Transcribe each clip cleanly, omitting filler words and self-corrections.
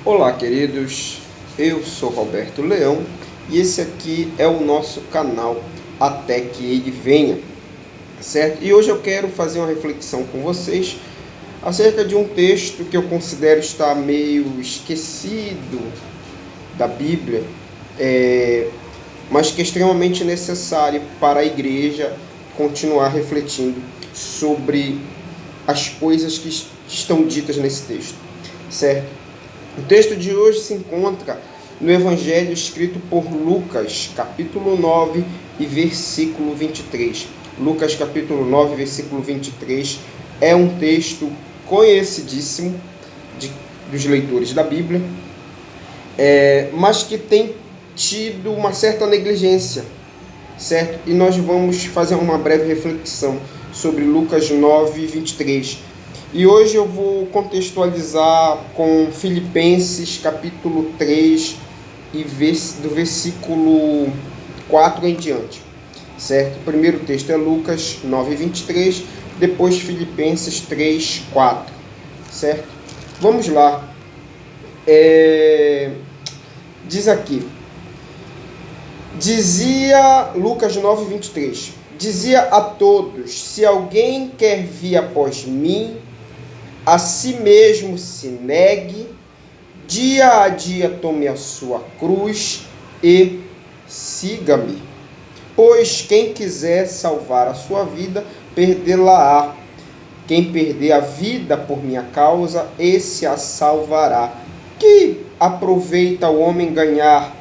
Olá, queridos, eu sou Roberto Leão e esse aqui é o nosso canal Até que Ele Venha, certo? E hoje eu quero fazer uma reflexão com vocês acerca de um texto que eu considero estar meio esquecido da Bíblia, mas que é extremamente necessário para a igreja continuar refletindo sobre as coisas que estão ditas nesse texto, certo? O texto de hoje se encontra no Evangelho escrito por Lucas, capítulo 9 e versículo 23. Lucas, capítulo 9, versículo 23, é um texto conhecidíssimo dos leitores da Bíblia, mas que tem tido uma certa negligência, certo? E nós vamos fazer uma breve reflexão sobre Lucas 9, 23. E hoje eu vou contextualizar com Filipenses capítulo 3 e do versículo 4 em diante, certo? O primeiro texto é Lucas 9, 23, depois Filipenses 3, 4, certo? Vamos lá. Diz aqui, dizia Lucas 9, 23, dizia a todos: se alguém quer vir após mim, a si mesmo se negue, dia a dia tome a sua cruz e siga-me. Pois quem quiser salvar a sua vida, perdê-la-á. Quem perder a vida por minha causa, esse a salvará. Que aproveita o homem ganhar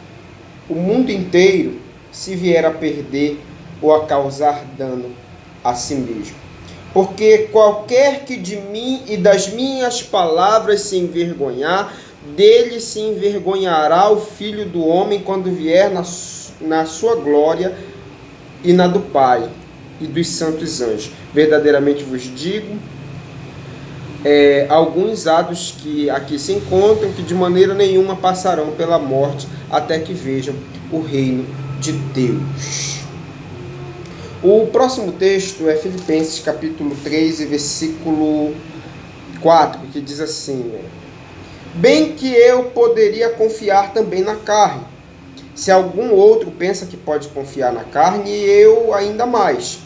o mundo inteiro, se vier a perder ou a causar dano a si mesmo? Porque qualquer que de mim e das minhas palavras se envergonhar, dele se envergonhará o Filho do Homem quando vier na sua glória e na do Pai e dos santos anjos. Verdadeiramente vos digo, alguns atos que aqui se encontram, que de maneira nenhuma passarão pela morte, até que vejam o reino de Deus. O próximo texto é Filipenses capítulo 3 e versículo 4, que diz assim: bem que eu poderia confiar também na carne. Se algum outro pensa que pode confiar na carne, eu ainda mais.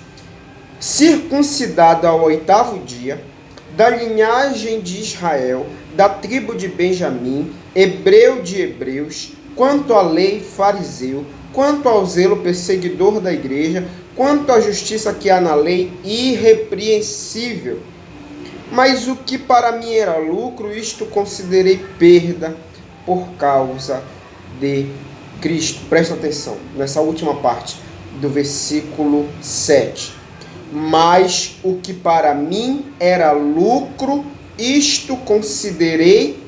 Circuncidado ao 8º dia, da linhagem de Israel, da tribo de Benjamim, hebreu de hebreus, quanto à lei, fariseu, quanto ao zelo, perseguidor da igreja, quanto à justiça que há na lei, irrepreensível. Mas o que para mim era lucro, isto considerei perda por causa de Cristo. Presta atenção nessa última parte do versículo 7. Mas o que para mim era lucro, isto considerei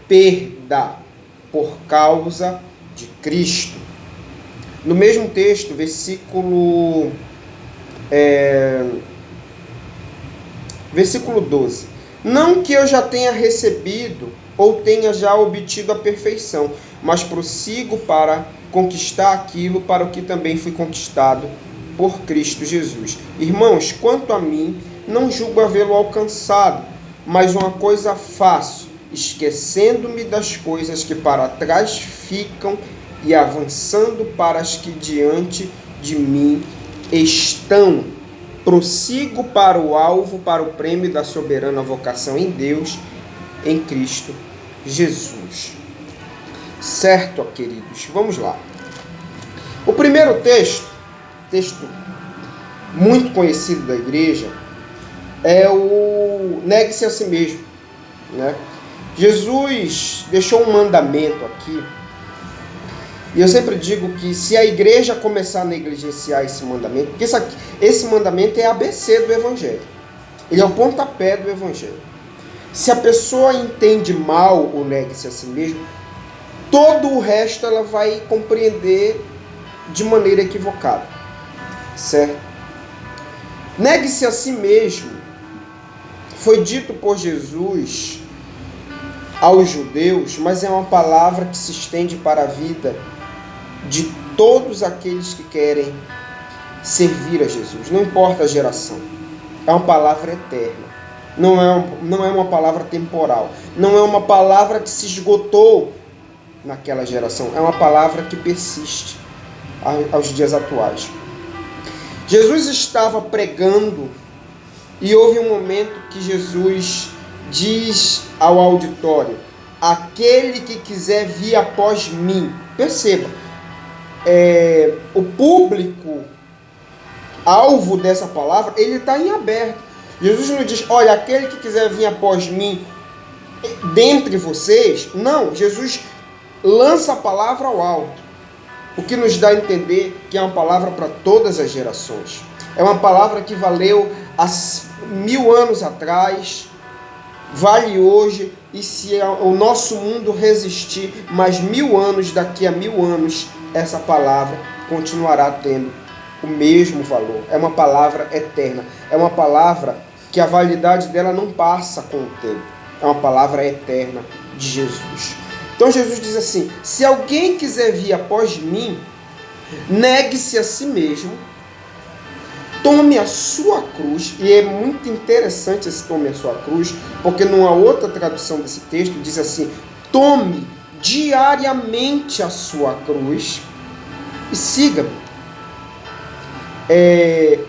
perda por causa de Cristo. No mesmo texto, versículo 12. Não que eu já tenha recebido ou tenha já obtido a perfeição, mas prossigo para conquistar aquilo para o que também fui conquistado por Cristo Jesus. Irmãos, quanto a mim, não julgo havê-lo alcançado, mas uma coisa faço, esquecendo-me das coisas que para trás ficam e avançando para as que diante de mim estão. Prossigo para o alvo, para o prêmio da soberana vocação em Deus, em Cristo Jesus. Certo, queridos? Vamos lá. O primeiro texto muito conhecido da igreja, é o negue-se a si mesmo, né? Jesus deixou um mandamento aqui, e eu sempre digo que se a igreja começar a negligenciar esse mandamento, porque esse mandamento é a ABC do Evangelho, ele é o pontapé do Evangelho. Se a pessoa entende mal o negue-se a si mesmo, todo o resto ela vai compreender de maneira equivocada, certo? Negue-se a si mesmo foi dito por Jesus aos judeus, mas é uma palavra que se estende para a vida de todos aqueles que querem servir a Jesus, não importa a geração, é uma palavra eterna. não é uma palavra temporal, não é uma palavra que se esgotou naquela geração, é uma palavra que persiste aos dias atuais. Jesus estava pregando e houve um momento que Jesus diz ao auditório: aquele que quiser vir após mim. Perceba, o público alvo dessa palavra, ele está em aberto. Jesus não diz: olha, aquele que quiser vir após mim dentre vocês. Não, Jesus lança a palavra ao alto, o que nos dá a entender que é uma palavra para todas as gerações. É uma palavra que valeu há 1000 anos atrás, vale hoje, e se o nosso mundo resistir mais 1000 anos, daqui a 1000 anos, essa palavra continuará tendo o mesmo valor. É uma palavra eterna, é uma palavra que a validade dela não passa com o tempo, é uma palavra eterna de Jesus. Então Jesus diz assim: se alguém quiser vir após mim, negue-se a si mesmo, tome a sua cruz. E é muito interessante esse tome a sua cruz, porque numa outra tradução desse texto diz assim: tome diariamente a sua cruz e siga-me.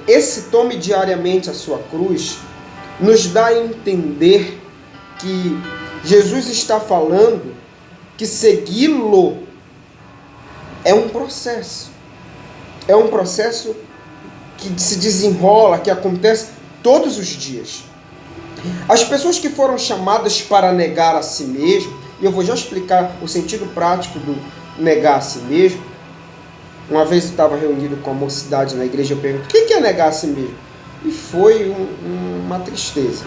Esse tome diariamente a sua cruz nos dá a entender que Jesus está falando que segui-lo é um processo. É um processo que se desenrola, que acontece todos os dias. As pessoas que foram chamadas para negar a si mesmo, e eu vou já explicar o sentido prático do negar a si mesmo. Uma vez eu estava reunido com a mocidade na igreja, eu pergunto: o que é negar a si mesmo? E foi uma tristeza,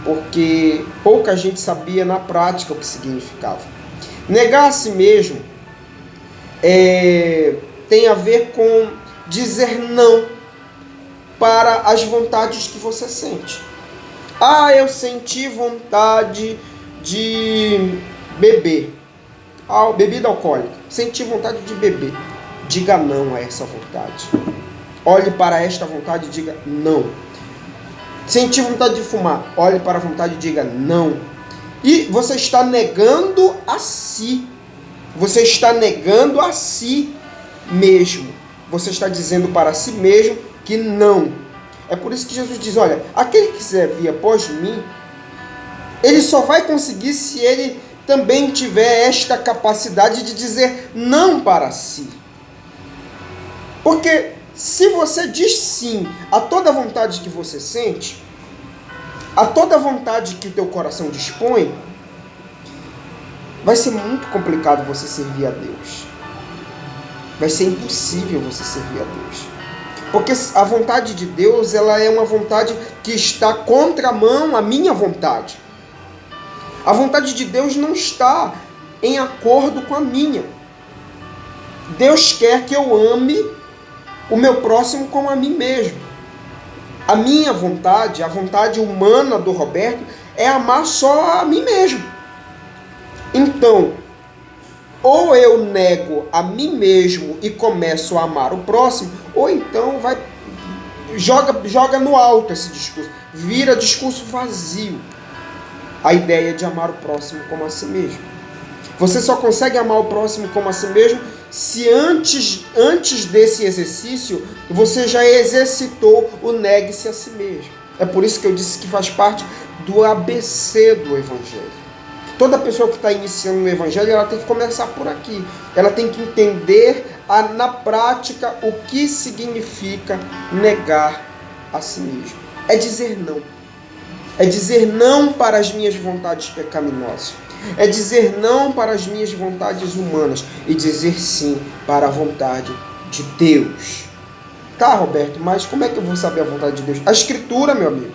porque pouca gente sabia na prática o que significava. Negar a si mesmo tem a ver com dizer não para as vontades que você sente. Eu senti vontade de beber. Bebida alcoólica. Senti vontade de beber. Diga não a essa vontade. Olhe para esta vontade e diga não. Senti vontade de fumar. Olhe para a vontade e diga não. E você está negando a si. Você está negando a si mesmo. Você está dizendo para si mesmo que não. É por isso que Jesus diz: olha, aquele que quiser vir após mim, ele só vai conseguir se ele também tiver esta capacidade de dizer não para si. Porque se você diz sim a toda vontade que você sente, a toda vontade que o teu coração dispõe, vai ser muito complicado você servir a Deus. Vai ser impossível você servir a Deus. Porque a vontade de Deus, ela é uma vontade que está contramão à minha vontade. A vontade de Deus não está em acordo com a minha. Deus quer que eu ame o meu próximo como a mim mesmo. A minha vontade, a vontade humana do Roberto, é amar só a mim mesmo. Então, ou eu nego a mim mesmo e começo a amar o próximo, ou então joga no alto esse discurso, vira discurso vazio a ideia de amar o próximo como a si mesmo. Você só consegue amar o próximo como a si mesmo se antes desse exercício você já exercitou o negue-se a si mesmo. É por isso que eu disse que faz parte do ABC do Evangelho. Toda pessoa que está iniciando no Evangelho, ela tem que começar por aqui. Ela tem que entender na prática o que significa negar a si mesmo. É dizer não. É dizer não para as minhas vontades pecaminosas. É dizer não para as minhas vontades humanas e dizer sim para a vontade de Deus. Tá, Roberto, mas como é que eu vou saber a vontade de Deus? A Escritura, meu amigo.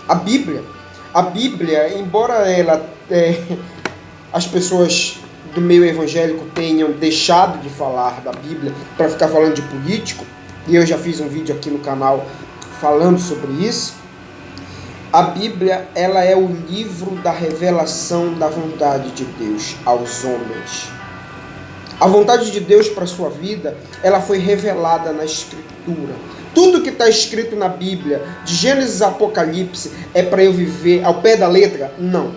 A Bíblia. A Bíblia, embora as pessoas do meio evangélico tenham deixado de falar da Bíblia para ficar falando de político, e eu já fiz um vídeo aqui no canal falando sobre isso, a Bíblia, ela é o livro da revelação da vontade de Deus aos homens. A vontade de Deus para a sua vida, ela foi revelada na Escritura. tudo que está escrito na Bíblia, de Gênesis a Apocalipse, é para eu viver ao pé da letra? Não.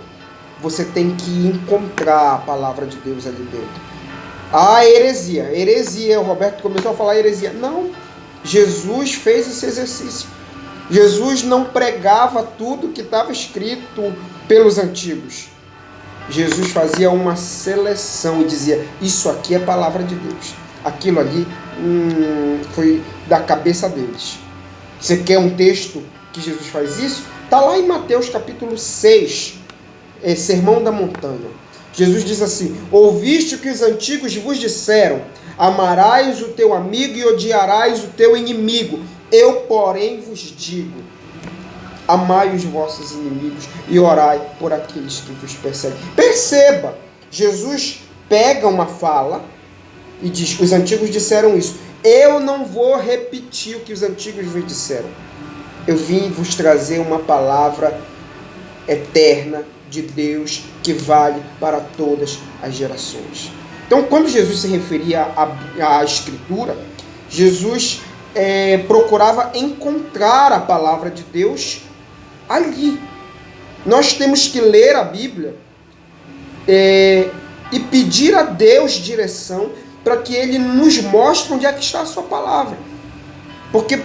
Você tem que encontrar a palavra de Deus ali dentro. Ah, heresia. Heresia. O Roberto começou a falar heresia. Não. Jesus fez esse exercício. Jesus não pregava tudo que estava escrito pelos antigos. Jesus fazia uma seleção e dizia, isso aqui é palavra de Deus. Aquilo ali foi da cabeça deles. Você quer um texto que Jesus faz isso? Está lá em Mateus capítulo 6, Sermão da Montanha. Jesus diz assim, ouviste o que os antigos vos disseram, amarás o teu amigo e odiarás o teu inimigo. Eu, porém, vos digo, amai os vossos inimigos e orai por aqueles que vos perseguem. Perceba, Jesus pega uma fala e diz, os antigos disseram isso. Eu não vou repetir o que os antigos vos disseram. Eu vim vos trazer uma palavra eterna de Deus que vale para todas as gerações. Então, quando Jesus se referia à Escritura, Jesus procurava encontrar a palavra de Deus ali. Nós temos que ler a Bíblia e pedir a Deus direção para que Ele nos mostre onde é que está a sua palavra. Porque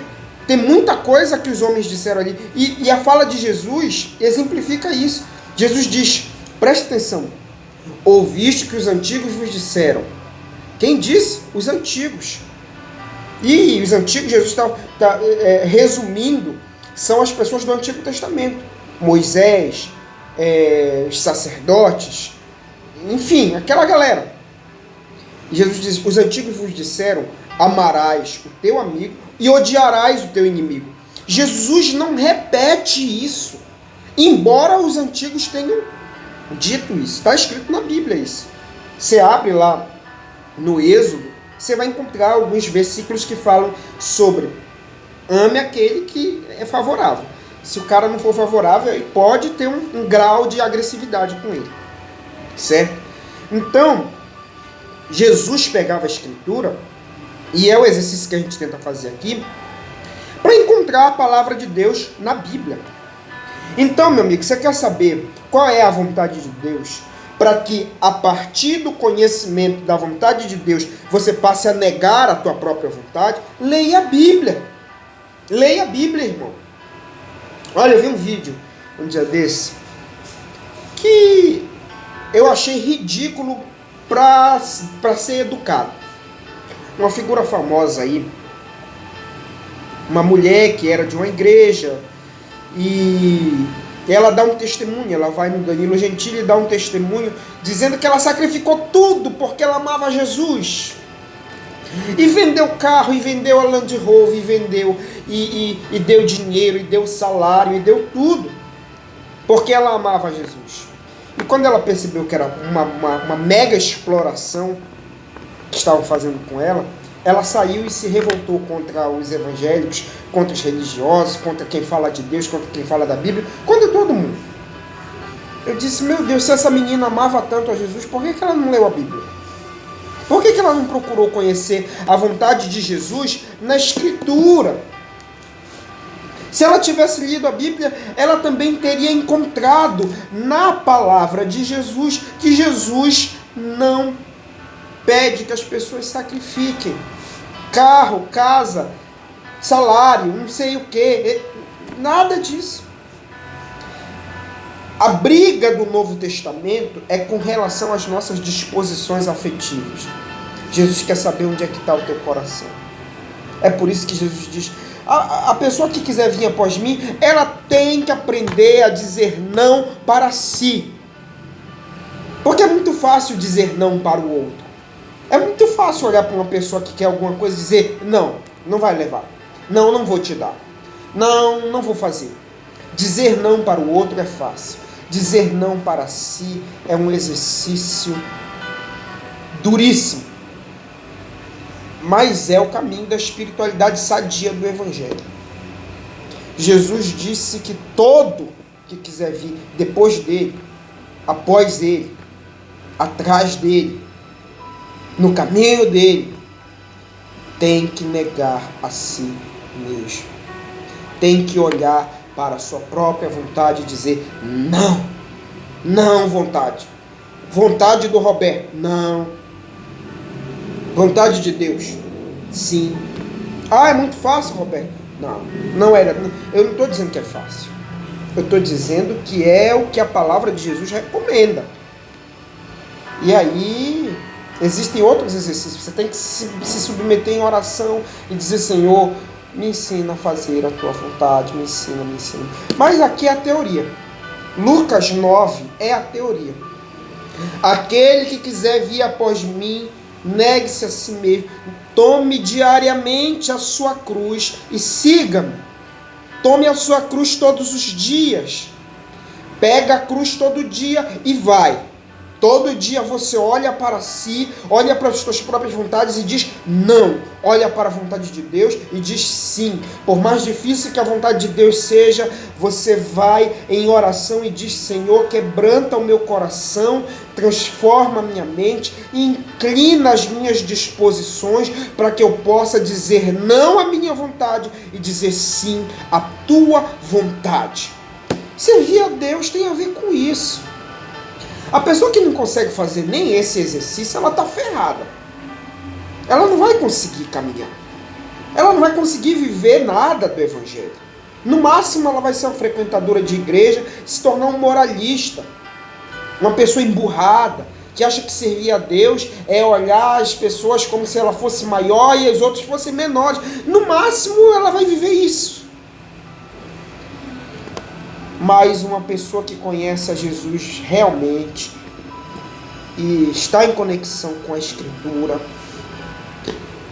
tem muita coisa que os homens disseram ali. E a fala de Jesus exemplifica isso. Jesus diz, preste atenção, ouviste que os antigos vos disseram. Quem disse? Os antigos. E os antigos, Jesus está resumindo, são as pessoas do Antigo Testamento. Moisés, os sacerdotes, enfim, aquela galera. E Jesus diz, os antigos vos disseram, amarás o teu amigo e odiarás o teu inimigo. Jesus não repete isso, embora os antigos tenham dito isso. Está escrito na Bíblia isso. Você abre lá no Êxodo, você vai encontrar alguns versículos que falam sobre ame aquele que é favorável. Se o cara não for favorável, ele pode ter um grau de agressividade com ele. Certo? Então, Jesus pegava a Escritura, e é o exercício que a gente tenta fazer aqui, para encontrar a palavra de Deus na Bíblia. Então, meu amigo, você quer saber qual é a vontade de Deus? Para que, a partir do conhecimento da vontade de Deus, você passe a negar a tua própria vontade, leia a Bíblia. Leia a Bíblia, irmão. Olha, eu vi um vídeo um dia desse que eu achei ridículo para ser educado. Uma figura famosa aí, uma mulher que era de uma igreja, e ela dá um testemunho, ela vai no Danilo Gentili e dá um testemunho dizendo que ela sacrificou tudo porque ela amava Jesus. E vendeu carro, e vendeu a Land Rover, e vendeu, e deu dinheiro, e deu salário, e deu tudo, porque ela amava Jesus. E quando ela percebeu que era uma mega exploração que estavam fazendo com ela, ela saiu e se revoltou contra os evangélicos, contra os religiosos, contra quem fala de Deus, contra quem fala da Bíblia, contra todo mundo. Eu disse, meu Deus, se essa menina amava tanto a Jesus, por que ela não leu a Bíblia? Por que ela não procurou conhecer a vontade de Jesus na Escritura? Se ela tivesse lido a Bíblia, ela também teria encontrado na palavra de Jesus que Jesus não pede que as pessoas sacrifiquem carro, casa, salário, não sei o que, nada disso. A briga do Novo Testamento é com relação às nossas disposições afetivas. Jesus quer saber onde é que está o teu coração. É por isso que Jesus diz, a pessoa que quiser vir após mim, ela tem que aprender a dizer não para si. Porque é muito fácil dizer não para o outro. É muito fácil olhar para uma pessoa que quer alguma coisa e dizer, não, não vai levar. Não, não vou te dar. Não, não vou fazer. Dizer não para o outro é fácil. Dizer não para si é um exercício duríssimo. Mas é o caminho da espiritualidade sadia do Evangelho. Jesus disse que todo que quiser vir depois dele, após ele, atrás dele, no caminho dele, tem que negar a si mesmo. Tem que olhar para a sua própria vontade e dizer: não, não vontade. Vontade do Roberto, não. Vontade de Deus, sim. Ah, é muito fácil, Roberto. Não, não era. Eu não estou dizendo que é fácil. Eu estou dizendo que é o que a palavra de Jesus recomenda. E aí, existem outros exercícios. Você tem que se submeter em oração e dizer: Senhor, me ensina a fazer a tua vontade, me ensina, me ensina. Mas aqui é a teoria. Lucas 9 é a teoria. Aquele que quiser vir após mim, negue-se a si mesmo, tome diariamente a sua cruz e siga-me. Tome a sua cruz todos os dias. Pega a cruz todo dia e vai. Todo dia você olha para si, olha para as suas próprias vontades e diz não. Olha para a vontade de Deus e diz sim. Por mais difícil que a vontade de Deus seja, você vai em oração e diz: Senhor, quebranta o meu coração, transforma a minha mente, inclina as minhas disposições para que eu possa dizer não à minha vontade e dizer sim à tua vontade. Servir a Deus tem a ver com isso. A pessoa que não consegue fazer nem esse exercício, ela está ferrada. Ela não vai conseguir caminhar. Ela não vai conseguir viver nada do Evangelho. No máximo, ela vai ser uma frequentadora de igreja, se tornar um moralista. Uma pessoa emburrada, que acha que servir a Deus é olhar as pessoas como se ela fosse maior e os outros fossem menores. No máximo, ela vai viver isso. Mas uma pessoa que conhece a Jesus realmente e está em conexão com a Escritura,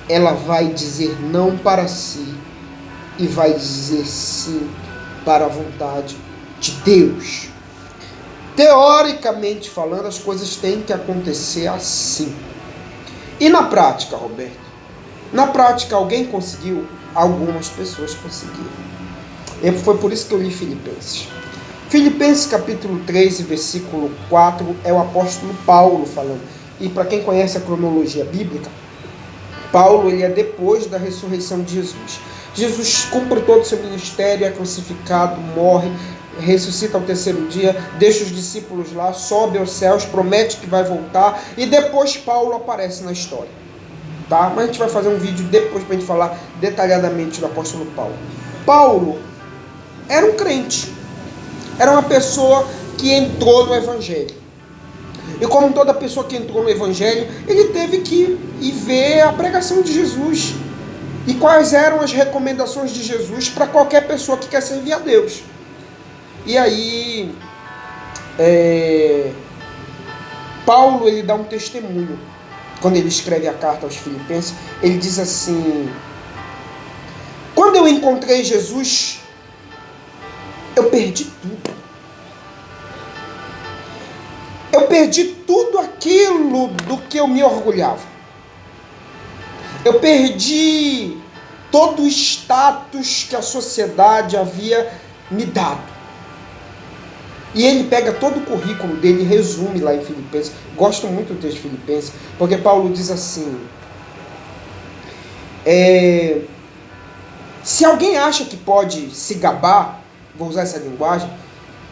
ela vai dizer não para si e vai dizer sim para a vontade de Deus. Teoricamente falando, as coisas têm que acontecer assim. E na prática, Roberto? Na prática, alguém conseguiu? Algumas pessoas conseguiram. Foi por isso que eu li Filipenses. Filipenses capítulo 3, versículo 4, é o apóstolo Paulo falando. E para quem conhece a cronologia bíblica, Paulo ele é depois da ressurreição de Jesus. Jesus cumpre todo o seu ministério, é crucificado, morre, ressuscita ao terceiro dia, deixa os discípulos lá, sobe aos céus, promete que vai voltar, e depois Paulo aparece na história. Tá? Mas a gente vai fazer um vídeo depois para a gente falar detalhadamente do apóstolo Paulo. Paulo era um crente. Era uma pessoa que entrou no Evangelho. E como toda pessoa que entrou no Evangelho, ele teve que ir ver a pregação de Jesus. E quais eram as recomendações de Jesus para qualquer pessoa que quer servir a Deus. E aí, Paulo ele dá um testemunho. Quando ele escreve a carta aos Filipenses, ele diz assim: quando eu encontrei Jesus, eu perdi tudo. Eu perdi tudo aquilo do que eu me orgulhava. Eu perdi todo o status que a sociedade havia me dado. E ele pega todo o currículo dele e resume lá em Filipenses. Gosto muito do texto de Filipenses, porque Paulo diz assim: se alguém acha que pode se gabar, vou usar essa linguagem,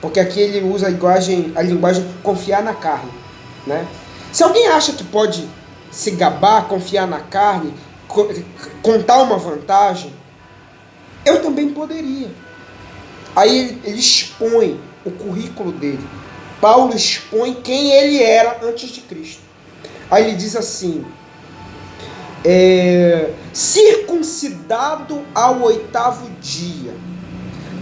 porque aqui ele usa a linguagem confiar na carne, né? Se alguém acha que pode se gabar, confiar na carne, contar uma vantagem, eu também poderia. Aí ele expõe o currículo dele. Paulo expõe quem ele era antes de Cristo. Aí ele diz assim: circuncidado ao 8º dia,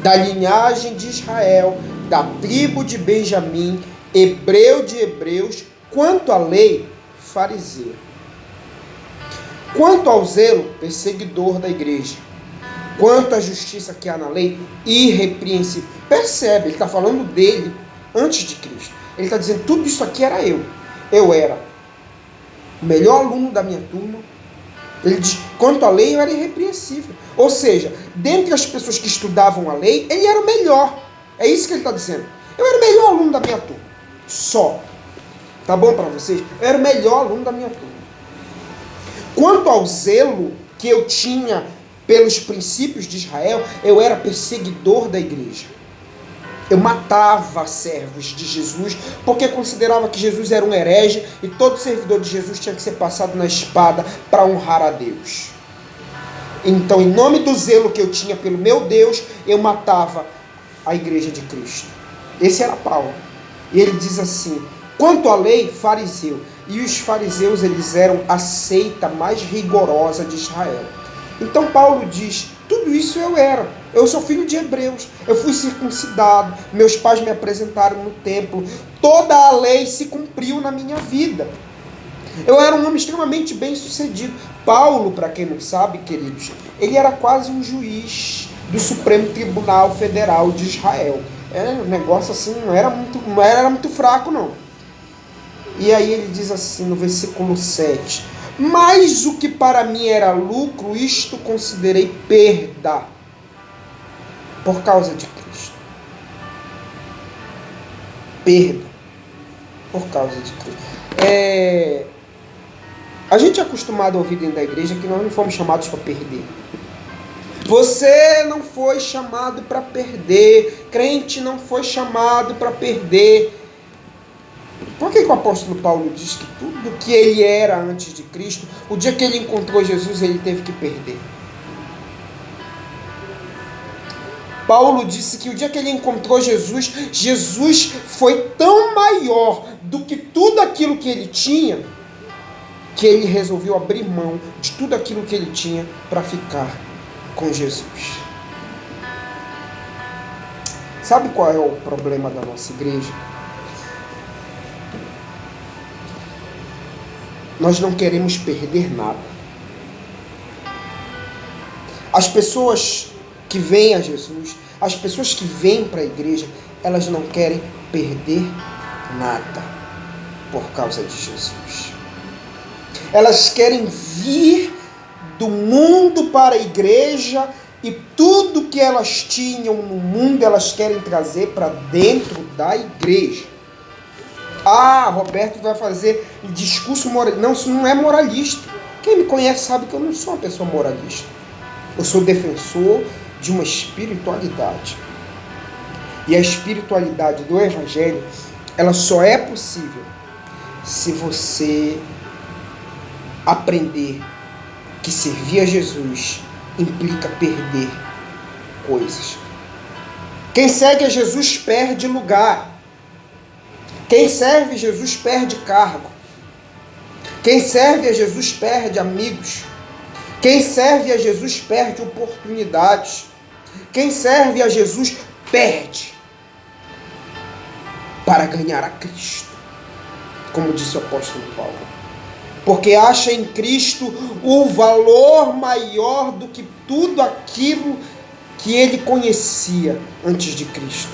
da linhagem de Israel, da tribo de Benjamim, hebreu de hebreus, quanto à lei, fariseu. Quanto ao zelo, perseguidor da igreja. Quanto à justiça que há na lei, irrepreensível. Percebe, ele está falando dele antes de Cristo. Ele está dizendo, tudo isso aqui era eu. Eu era o melhor aluno da minha turma. Ele diz, quanto à lei, eu era irrepreensível. Ou seja, dentre as pessoas que estudavam a lei, ele era o melhor. É isso que ele está dizendo. Eu era o melhor aluno da minha turma. Só. Tá bom para vocês? Eu era o melhor aluno da minha turma. Quanto ao zelo que eu tinha pelos princípios de Israel, eu era perseguidor da igreja. Eu matava servos de Jesus, porque considerava que Jesus era um herege e todo servidor de Jesus tinha que ser passado na espada para honrar a Deus. Então, em nome do zelo que eu tinha pelo meu Deus, eu matava a igreja de Cristo. Esse era Paulo. E ele diz assim: quanto à lei, fariseu. E os fariseus, eles eram a seita mais rigorosa de Israel. Então Paulo diz: tudo isso eu era. Eu sou filho de hebreus. Eu fui circuncidado. Meus pais me apresentaram no templo. Toda a lei se cumpriu na minha vida. Eu era um homem extremamente bem sucedido. Paulo, para quem não sabe, queridos, ele era quase um juiz do Supremo Tribunal Federal de Israel. Era um negócio assim, não era muito fraco, não. E aí ele diz assim no versículo 7: mas o que para mim era lucro, isto considerei perda por causa de Cristo. Perda por causa de Cristo. A gente é acostumado a ouvir dentro da igreja que nós não fomos chamados para perder. Você não foi chamado para perder. Crente não foi chamado para perder. Por que o apóstolo Paulo diz que tudo que ele era antes de Cristo, o dia que ele encontrou Jesus, ele teve que perder? Paulo disse que o dia que ele encontrou Jesus, Jesus foi tão maior do que tudo aquilo que ele tinha, que ele resolveu abrir mão de tudo aquilo que ele tinha para ficar com Jesus. Sabe qual é o problema da nossa igreja? Nós não queremos perder nada. As pessoas que vêm a Jesus, as pessoas que vêm para a igreja, elas não querem perder nada por causa de Jesus. Elas querem vir do mundo para a igreja e tudo que elas tinham no mundo elas querem trazer para dentro da igreja. Ah, Roberto vai fazer um discurso moralista. Não, isso não é moralista. Quem me conhece sabe que eu não sou uma pessoa moralista. Eu sou defensor de uma espiritualidade. E a espiritualidade do Evangelho, ela só é possível se você aprender que servir a Jesus implica perder coisas. Quem segue a Jesus perde lugar. Quem serve a Jesus perde cargo. Quem serve a Jesus perde amigos. Quem serve a Jesus perde oportunidades. Quem serve a Jesus perde para ganhar a Cristo, como disse o apóstolo Paulo. Porque acha em Cristo o valor maior do que tudo aquilo que ele conhecia antes de Cristo.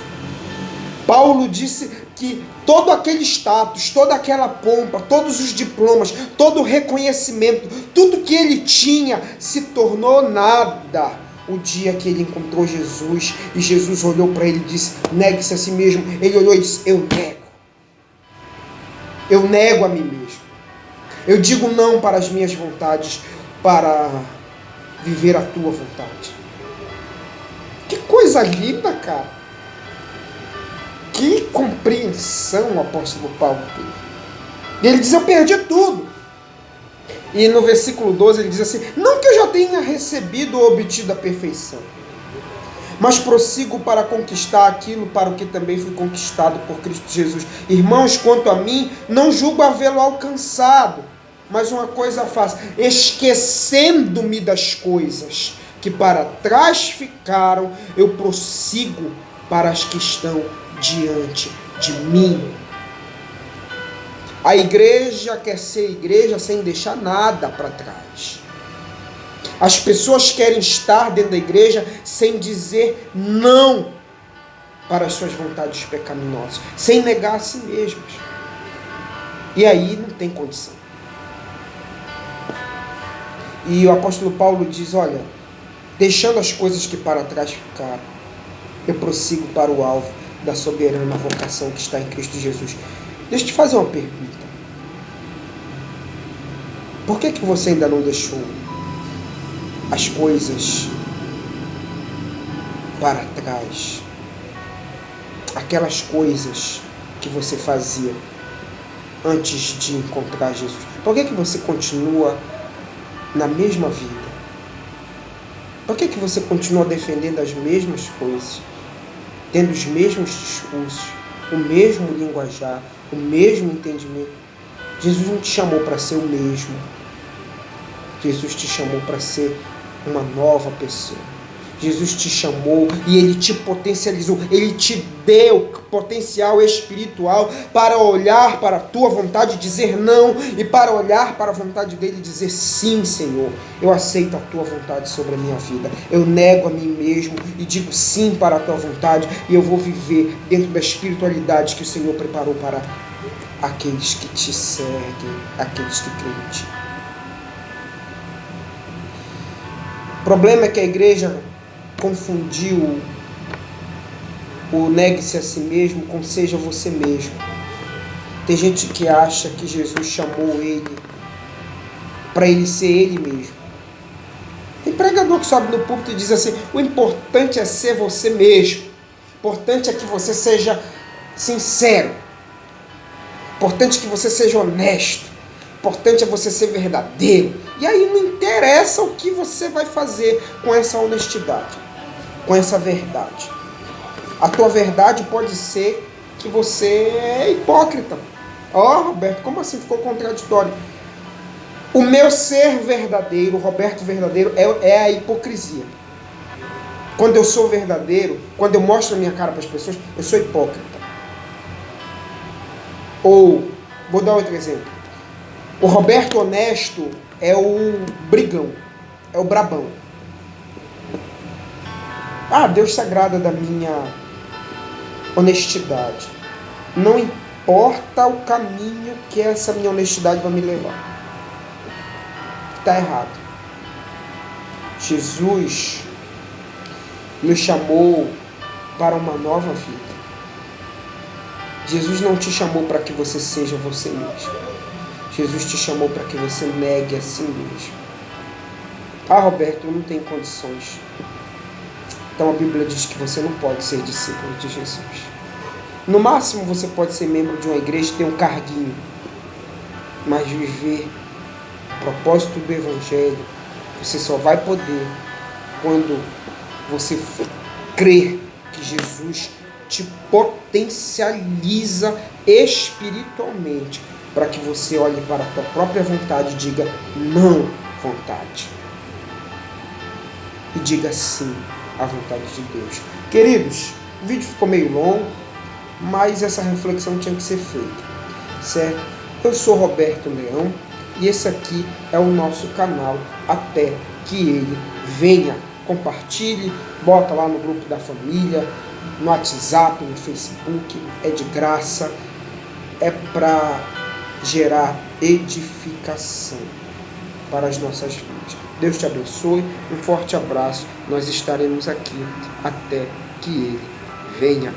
Paulo disse que todo aquele status, toda aquela pompa, todos os diplomas, todo o reconhecimento, tudo que ele tinha se tornou nada o dia que ele encontrou Jesus. E Jesus olhou para ele e disse: negue-se a si mesmo. Ele olhou e disse: eu nego a mim mesmo. Eu digo não para as minhas vontades, para viver a tua vontade. Que coisa linda, cara. Que compreensão o apóstolo Paulo teve. E ele diz: eu perdi tudo. E no versículo 12 ele diz assim: não que eu já tenha recebido ou obtido a perfeição, mas prossigo para conquistar aquilo para o que também fui conquistado por Cristo Jesus. Irmãos, quanto a mim, não julgo havê-lo alcançado, mas uma coisa faço, esquecendo-me das coisas que para trás ficaram, eu prossigo para as que estão diante de mim. A igreja quer ser igreja sem deixar nada para trás. As pessoas querem estar dentro da igreja sem dizer não para as suas vontades pecaminosas, sem negar a si mesmas. E aí não tem condição. E o apóstolo Paulo diz: olha, deixando as coisas que para trás ficaram, eu prossigo para o alvo da soberana vocação que está em Cristo Jesus. Deixa eu te fazer uma pergunta. Por que você ainda não deixou as coisas para trás. Aquelas coisas que você fazia antes de encontrar Jesus. Por que você continua na mesma vida? Por que você continua defendendo as mesmas coisas? Tendo os mesmos discursos, o mesmo linguajar, o mesmo entendimento? Jesus não te chamou para ser o mesmo. Jesus te chamou para ser uma nova pessoa. Jesus te chamou e Ele te potencializou. Ele te deu potencial espiritual para olhar para a tua vontade e dizer não, e para olhar para a vontade dEle e dizer sim, Senhor, eu aceito a tua vontade sobre a minha vida. Eu nego a mim mesmo e digo sim para a tua vontade, e eu vou viver dentro da espiritualidade que o Senhor preparou para aqueles que te seguem, aqueles que creem em ti. O problema é que a igreja confundiu o negue-se a si mesmo com seja você mesmo. Tem gente que acha que Jesus chamou ele para ele ser ele mesmo. Tem pregador que sobe no púlpito e diz assim: o importante é ser você mesmo. O importante é que você seja sincero. O importante é que você seja honesto. O importante é você ser verdadeiro. E aí não interessa o que você vai fazer com essa honestidade, com essa verdade. A tua verdade pode ser que você é hipócrita. Roberto, como assim ficou contraditório? O meu ser verdadeiro, Roberto verdadeiro, é a hipocrisia. Quando eu sou verdadeiro, quando eu mostro a minha cara para as pessoas, eu sou hipócrita. Ou, vou dar outro exemplo. O Roberto honesto é o brigão, é o brabão. Deus se agrada da minha honestidade. Não importa o caminho que essa minha honestidade vai me levar. Está errado. Jesus nos chamou para uma nova vida. Jesus não te chamou para que você seja você mesmo. Jesus te chamou para que você negue a si mesmo. Roberto, eu não tenho condições. Então a Bíblia diz que você não pode ser discípulo de Jesus. No máximo você pode ser membro de uma igreja e ter um carguinho. Mas viver o propósito do Evangelho, você só vai poder quando você crer que Jesus te potencializa espiritualmente, para que você olhe para a tua própria vontade e diga não, vontade. E diga sim à vontade de Deus. Queridos, o vídeo ficou meio longo, mas essa reflexão tinha que ser feita, certo? Eu sou Roberto Leão e esse aqui é o nosso canal Até Que Ele Venha. Compartilhe, bota lá no grupo da família, no WhatsApp, no Facebook, é de graça, é para gerar edificação para as nossas vidas. Deus te abençoe, um forte abraço, nós estaremos aqui até que Ele venha.